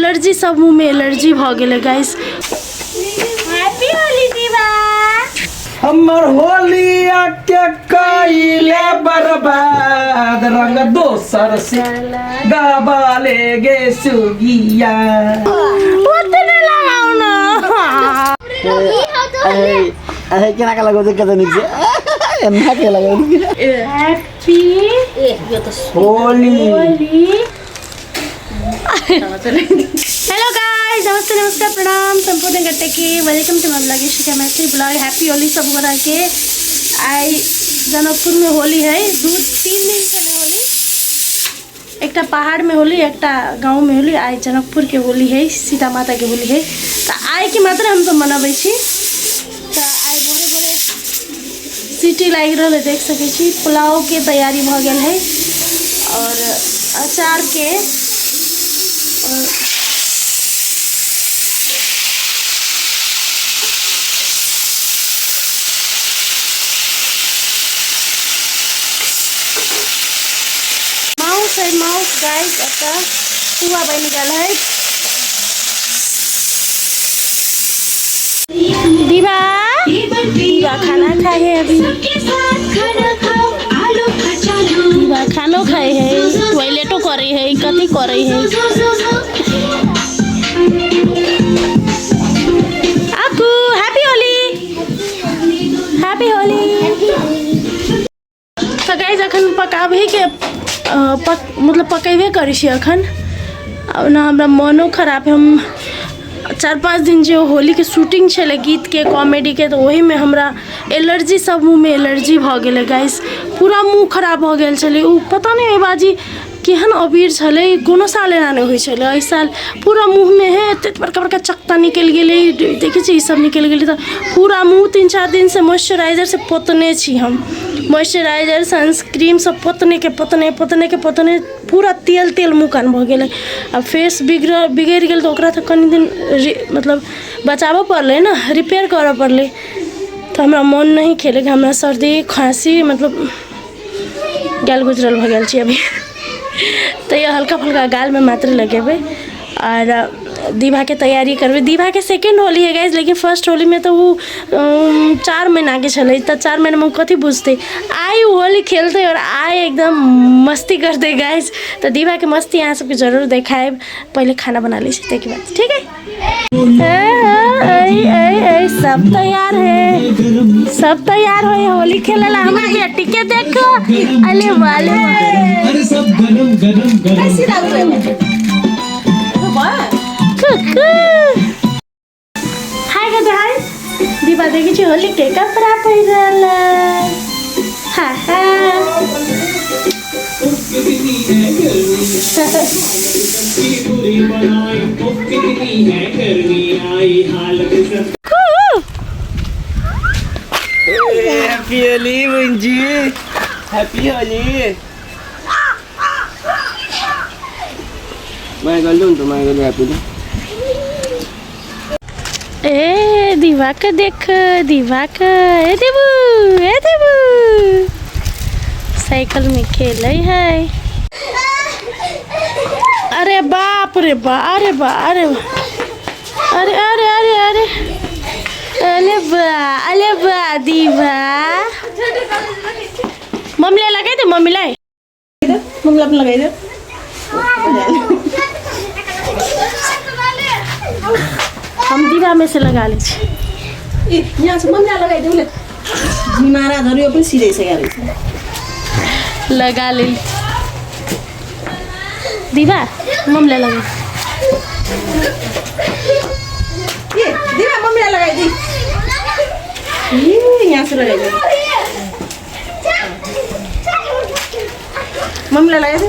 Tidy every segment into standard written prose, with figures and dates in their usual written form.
Allergy सब मुँह में एलर्जी भ गेले गाइस। हैप्पी होली दीवा। हमर होलिया के कइले बर्बाद रंग दोसर से गाबाले गे सुगिया ओतने लगाओ ना। अरे क्या का लगो देख नहीं से एन्ना के लगो हैप्पी ये तो होली। हेलो गाइस, नमस्ते नमस्कार प्रणाम संपूर्ण करते कि वेलकम टू माय ब्लॉग शिखा मैत्री ब्लॉग। हैप्पी होली सब बना के आई। जनकपुर में होली है, 2-3 दिन से होली, एक पहाड़ में होली, एक गाँव में होली। आई जनकपुर के होली है, सीता माता के होली है। तो आई के मात्र हम सब मनाबे छी। तो आई भोरे भोरे सीटी लाग रहा है, देख सके छी। पुलाव के तैयारी भ गेल है और अचार के माउस गाइस आता सुबह बन गल है। दीवा दीवा खाना खाए है, अभी दीवा खानो खाए है, टॉयलेटो करे है, कथी करे है। आपको हैप्पी होली, हैप्पी होली। तो गाइस अखन पकाबे के मतलब पकेबे करी छी अखन। ना हमरा मनो खराब है। हम 4-5 दिन जो होली के शूटिंग छले गीत के, कॉमेडी के, तो वही में हमरा एलर्जी सब मुँह में एलर्जी भ गेले गाइस। पूरा मुँह खराब हो गेल छले। उ पता नहीं बाजी केहन अबीर छले, कोनो साल एना नहीं होई छले। इस साल पूरा मुँह में है एते बड़का बड़का चक्ता निकल गेले, देखे छी सब निकल गेले। तो पूरा मुँह 3-4 दिन से मॉइस्चराइजर से पोतने छी हम। मॉइस्चराइजर सनस्क्रीन सब पोतने के पोतने पूरा तेल तेल मुँह कान भ गेले। अब फेस बिगड़ गेल तो ओकरा तो कनी दिन मतलब बचाबो पड़ले ना, रिपेयर करऽ पड़ले। तो हमरा मन नहीं खेले कि हमरा सर्दी खांसी मतलब गाल गुजरल भ गेल छी अभी। तो ये हल्का फुल्का गाल में मात्र लगेबे और दीवा के तैयारी करबे। दीवा के सेकेंड होली है गाइस, लेकिन फर्स्ट होली में तो वो 4 महीना के चले। तो 4 महीने में कथी बुझते। आई होली खेलते और आए एकदम मस्ती करते गाइस। तो दीवा के मस्ती यहाँ सबके जरूर देखाए। पहले खाना बना ली के बाद, ठीक है। सब तैयार है, सब तैयार हो होली खेले ला। हमारे बेटी के देखो, अले वाले सब गरम गरम गरम। हाय गदे हाय दीवा देखी छी होली के कपड़ा पहिरल। हां हैप्पी होली मुंजी, हैप्पी होली। मैं गलूं तो मैं गलूं हैप्पी। ए दीवा का देख, दीवा का ए देबू साइकिल में खेल है। अरे बाप रे बा, अरे बा, अरे अरे अरे अरे अरे अरे बा दीवा। मम्मी ले लगाई दे, मम्मी लाए मम्मी अपने लगाई दे। हम दीवा में से लगा ले यहाँ से मम्मी लगाई दे। मारा धरियो पनि सिधै से गाली लगा ले दीवा, मम्मी लगा। ये दीवा मम्मी लगाई दी। यहाँ से लगाई दे, मम्मी लगाई दे।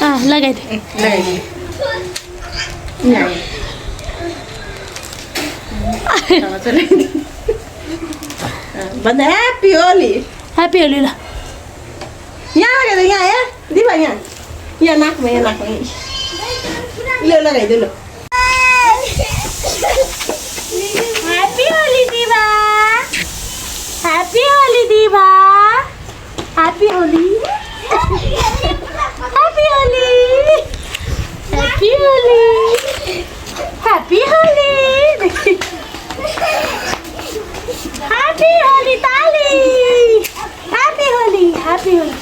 हाँ लगाई दे, लगाई दे। बंद। हैप्पी होली, हैप्पी होली ला। यहाँ लगा दे, यहाँ है दीवा, यहाँ नाक में, यहाँ नाक में ले लगाई दे लो। हैप्पी होली दीवा, हैप्पी होली दीवा, happy Holi, happy Holi, happy Holi, happy Holi, happy Holi ताली, happy Holi, happy Holi.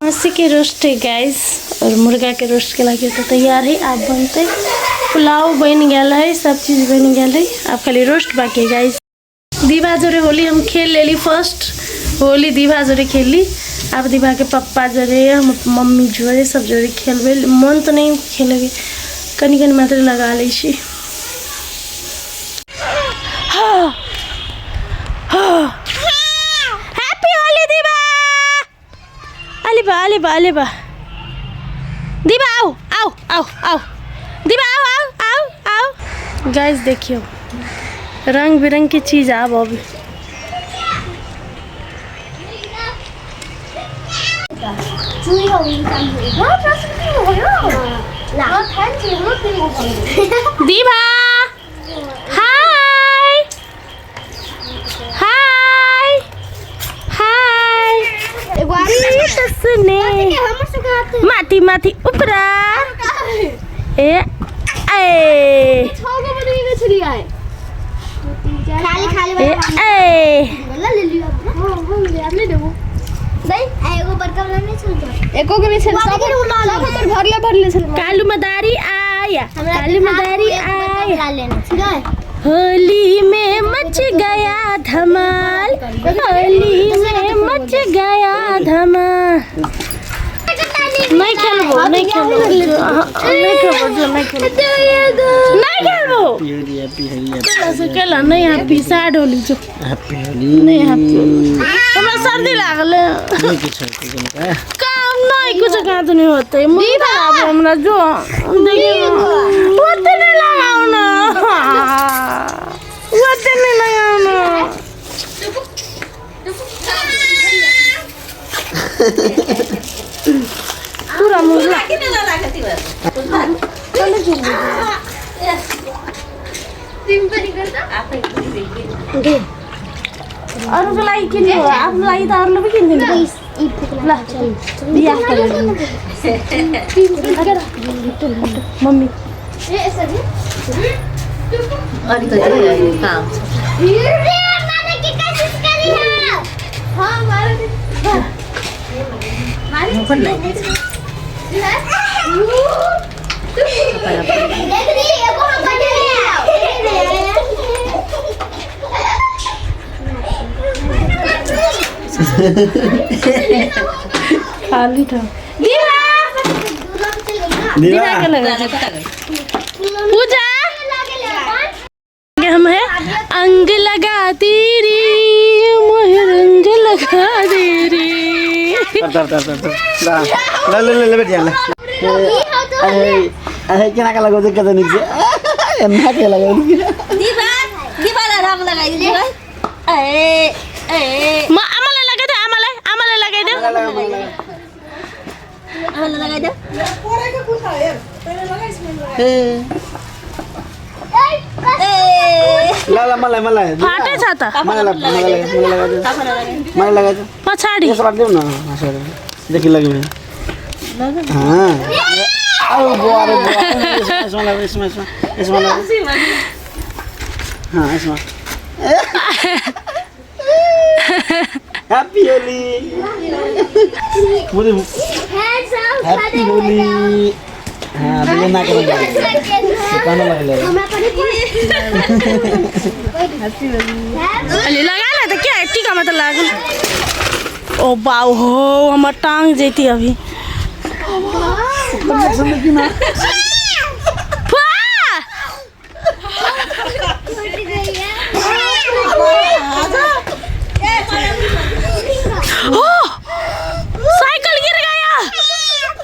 Mushy के रोस्ट है गाइस और मुर्गा के रोस्ट के लगे तो तैयार है। आप बनते पुलाव बन गया है, सब चीज़ बन गया है, आप खाली रोस्ट बाकी है गाइस। दीवा जोरे होली हम खेल लेली, फर्स्ट होली दीवा जोरे खेली। अब दीवा के पप्पा जोरे हम मम्मी जोरे सब जोरे खेलबे। मन तो नहीं खेलेगी, कनी कनी मात्र लगा ली छी। हैप्पी होली दीवा, अलीबा अलीबा अलीबा दीवा आओ आओ आओ आओ दीवा आओ आओ आओ आओ। गाइस देखियो रंग बिरंग की चीज आप अभी दीवा हाय हाय हाय माथी माथी उपरा ए ए खाली खाली ए ले लियो आपने देबो नहीं एगो बड़का वाला नहीं चल एको के भी चल सब हमर भरले चल कालू मदारी आया, कालू मदारी आया, लेना ठीक होली में मच गया धमाल, होली में मच गया धमाल। नहीं खेलबो नहीं खेलबो नहीं खेलबो नहीं खेलबो नहीं खेलबो चला से केला नहीं हैप्पी सैड होली जो हैप्पी होली नहीं हैप्पी हमरा सर्दी लागल काम नहीं कुछ कहाँ तो नहीं होते मुझे खराब है हमरा जो देखिए होते नहीं लगाओ ना होते नहीं लगाओ ना पूरा मुझे और लाई के लिए आप लाई दार लो भी किन दिन ला दिया कर मम्मी है ऐसा जी और तो ये काम मारने की कोशिश करी है हां मारे मुफन ले देख रही है वो हम कर रहे हैं खाली था दीवा क्या लगा पूजा हम है अंग लगा तेरी मोह रंग लगा तेरी ले बैठ जा अरे क्या का लगा देखा तो नीचे एन्ना क्या लगा दीवा दीवा ला रंग लगाई दे ए ए मां आमले लगा दे आमले लगा दे आमले लगा दे पोरे के पूछा यार पहले लगा इसमें लगा ए ला मला फाटे छाता मला लगा दे पछाड़ी ये सब दे ना सर देखि लगे हां अरे बुआ इसमें लगा हां इसमें हैप्पी होली मुझे हैप्पी होली हाँ तो ना करो दुकान लगा ले अली लगा ले तो क्या टीका मतलब लागल ओ बाऊ हो हमर टांग जेती अभी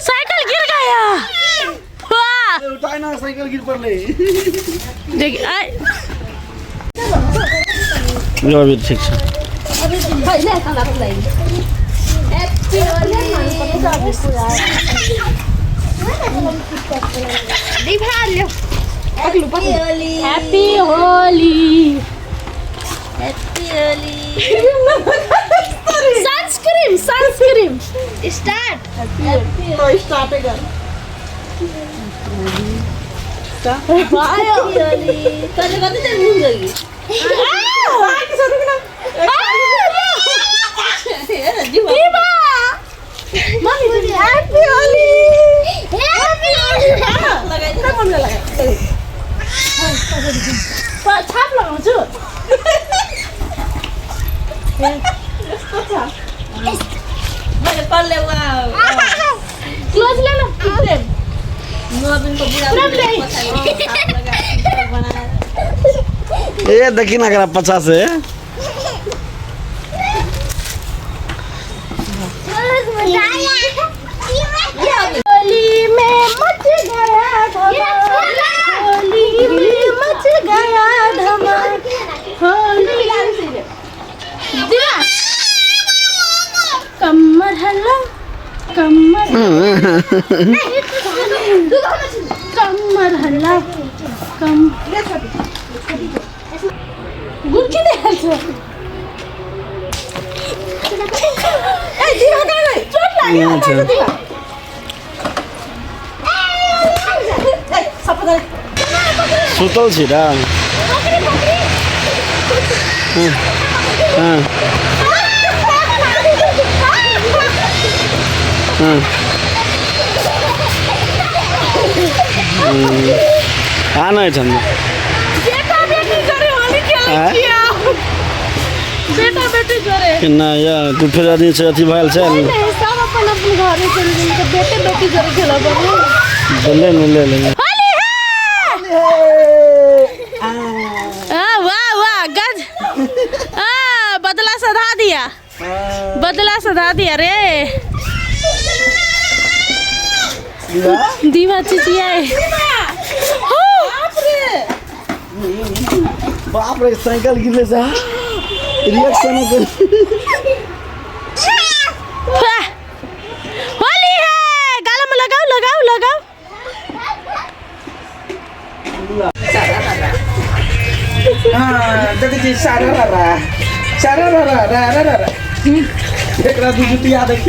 साइकिल गिर गया उठाए ना साइकिल गिर पड़ले देख आय जो अभी ठीक है हैप्पी होली सनस्क्रीन स्टार्ट तो स्टार्ट कर कल कल चल घूम जाएगी बाकी सब रुकना दीवा मम्मी हैप्पी होली लगाई ना मम्मी लगाई छाप लगाउँछु मैले पल्ले क्लोज ले लो नबिनको बुढा ए देखी ना करा 50 है होली में मच गया धमाल होली में मच गया धमाल होली दिया कमर हल्ला कमर कमर हल्ला कम गुल्की दे ए दिवा का नहीं चोट लाग्यो दिवा ए सपना सुतल छी रा आना छन् बेटा बेटी करे होली खेलै छियै बेटा बेटी करे किन या तू फेर आदमी से अथी भइल छ नहीं सब अपन अपन घरे चल गेल त बेटे बेटी करे खेलब ले ले होली है वाह वाह गज बदला सधा दिया रे दीवा चिचियाए बाप रे साइकिल गिरले जा रिएक्शन कर होली है गाला में लगाओ हां देखि सारा एकरा दू जुतिया देखि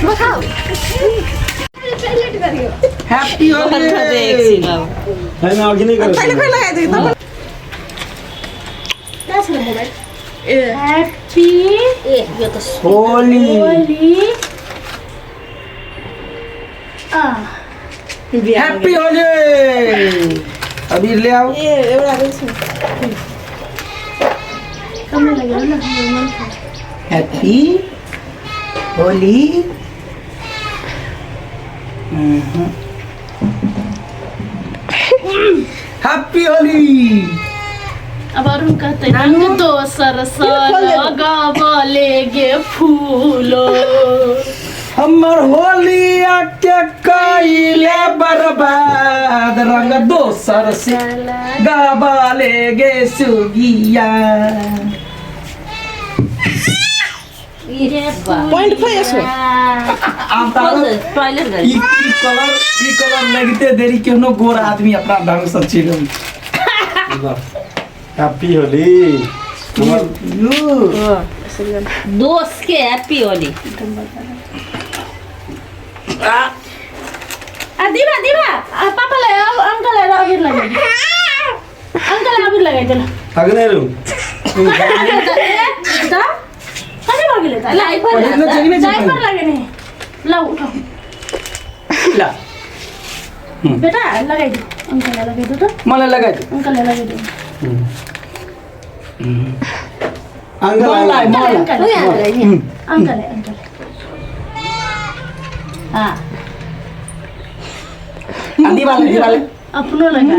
हैप्पी होली है ना और नहीं कर पहले लगा दे तब हैप्पी ये तो होली होली हैप्पी होली अभी ले आओ ए एवढा रेस कम लगा ना हैप्पी होली हैप्पी होली अब अरुण कहते रंग दोसर लगावले गे फूलो हमर होलिया के कइले बर्बाद रंग दोसर से गाबाले गे सुगिया पॉइंट 5 असो आप टॉयलेट गई ई कलर लगते देरी केनो गोरा आदमी अपना ढंग से चिल हैप्पी होली दोस्त के हैप्पी होली दीवा पापा ले अंकल अबीर लगा अंकल अबीर लगाइ देला अगने रु कति भागिले त लाइफर लागे नि ल उठो ला बेटा लगाइदे अंकल लगाइदे त मलाई लगाइदे अंकल लगाइदे अंकल दीवाले अपनो लगा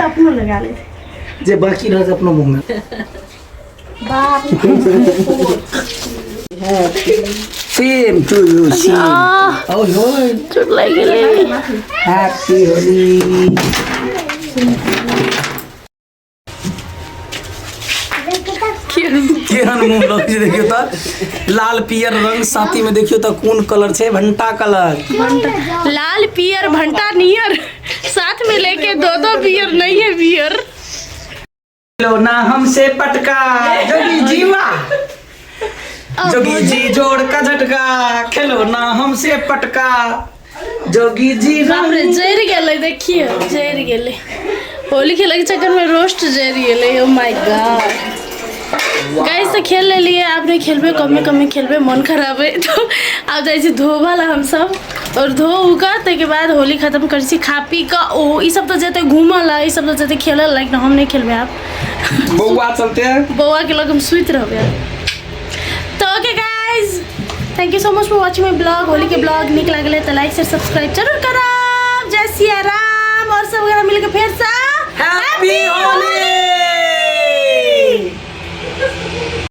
अपनो लगा ले जे बाकी रह अपनो मुंह में बाप सेम टू यू सी ओह होय चोट लग गेले हैप्पी होली केहन मुंह लग जे देखियो त लाल पियर रंग साथी में देखियो त कोन कलर छे भंटा कलर लाल पियर भंटा नियर साथ में लेके दो बियर नहीं है बियर लो ना हमसे पटका जगी जीवा जोगी जी जोड़ का झटका खेलो ना हमसे पटका जोगी जी बाप रे जर गेले देखिए जर गेले होली खेले के चक्कर में रोस्ट जर गेले ओ माय गॉड गाइस तो खेल ले लिए आपने खेलबे कम खेलबे मन खराब है तो अब जाइए धोबाला हम सब और धो उका के बाद होली खत्म कर सी खा पी का ओ ई सब तो जते घूमला ई सब तो जते खेलल लाइक ना हम नहीं खेलबे आप बउआ चलते हैं बउआ के लग हम सुत रहबे तो okay guys thank you so much for watching my blog Holi के ब्लॉग निक लागले तो लाइक शेयर सब्सक्राइब जरूर करब जय सिया राम और सब मिलके फिर से हैप्पी होली।